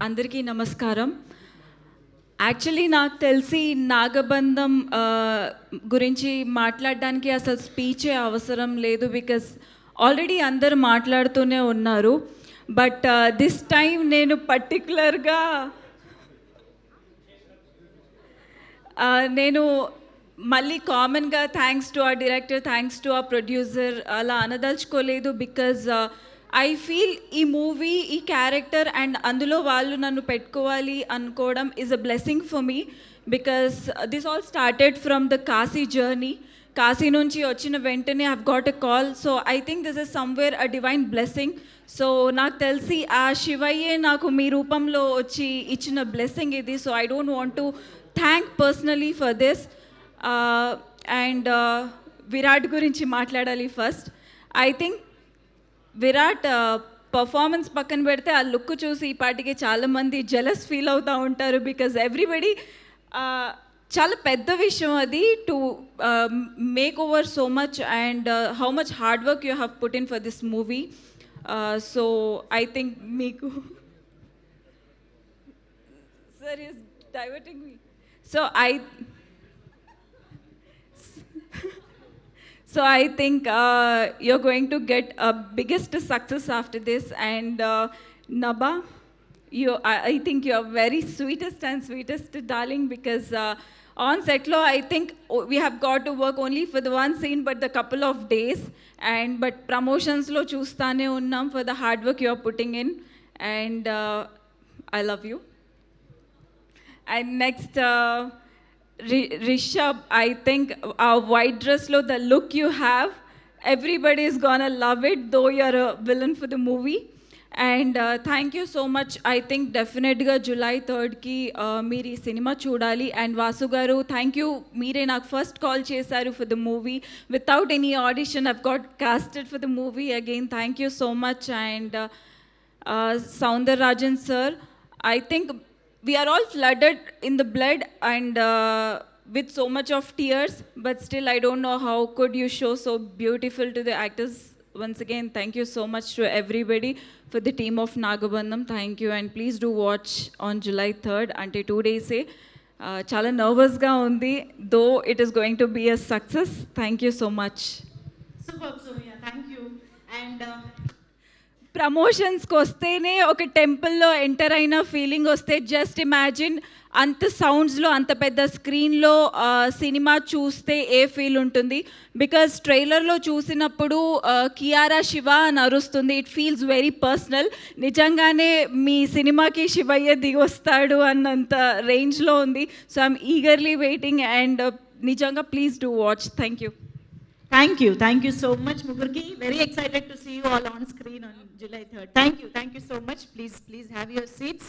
అందరికీ నమస్కారం. యాక్చువల్లీ నాకు తెలిసి నాగబంధం గురించి మాట్లాడడానికి అసలు స్పీచే అవసరం లేదు. బికాస్ ఆల్రెడీ అందరు మాట్లాడుతూనే ఉన్నారు. బట్ దిస్ టైం నేను పర్టికులర్గా నేను మళ్ళీ కామన్గా థ్యాంక్స్ టు ఆ డైరెక్టర్, థ్యాంక్స్ టు ఆ ప్రొడ్యూసర్ అలా అనదలుచుకోలేదు. బికాజ్ ఐ ఫీల్ ఈ మూవీ, ఈ క్యారెక్టర్ అండ్ అందులో వాళ్ళు నన్ను పెట్టుకోవాలి అనుకోవడం is a blessing for me. Because this all started from the Kashi journey. Kashi నుంచి వచ్చిన వెంటనే I've got a call. So I think this is somewhere a divine blessing. So నాకు తెలిసి ఆ శివయ్యే నాకు మీ రూపంలో వచ్చి ఇచ్చిన బ్లెస్సింగ్ ఇది. So I don't want to thank personally for this. And Virat గురించి మాట్లాడాలి first. I think Virat performance పక్కన పెడితే ఆ లుక్ చూసి ఈ పాటికి చాలామంది జెలస్ ఫీల్ అవుతూ ఉంటారు. బికాజ్ ఎవ్రీబడి చాలా పెద్ద విషయం అది to make over so much and how much hard work you have put in for this movie. So I think మీకు sir is diverting me. So I think you're going to get a biggest success after this. And Naba, I think you're very sweetest darling. Because on set lo I think we have got to work only for the one scene but the couple of days. But promotions lo choostane unnam for the hard work you are putting in. And I love you. And next, Rishabh, I think our white dress lo, the look you have, everybody is gonna love it, though you're a villain for the movie. And thank you so much. I think definitely July 3rd ki meer ee cinema chudali. And Vasu garu, thank you. Meere నాకు first call చేశారు for the movie. Without any audition, I've got casted for the movie again. Thank you so much. And Soundararajan sir, I think we are all flooded in the blood and with so much of tears, but still I don't know how could you show so beautiful to the actors. Once again, thank you so much to everybody for the team of Nagabandham. Thank you. And please do watch on July 3rd. Ante 2 days chala nervous ga undi, though it is going to be a success. Thank you so much. Superb, Soumya. Thank you. And ప్రమోషన్స్కి వస్తేనే ఒక టెంపుల్లో enter అయిన feeling వస్తే just imagine అంత సౌండ్స్లో అంత పెద్ద స్క్రీన్లో cinema చూస్తే ఏ ఫీల్ ఉంటుంది. బికాజ్ ట్రైలర్లో చూసినప్పుడు కియారా శివ అని అరుస్తుంది. It feels very personal. నిజంగానే మీ సినిమాకి శివయ్య దిగొస్తాడు అన్నంత రేంజ్లో ఉంది. So I'm eagerly waiting and నిజంగా please do watch. Thank you. Thank you so much, Mugurki. Very excited to see you all on screen on July 3rd. Thank you so much. Please have your seats.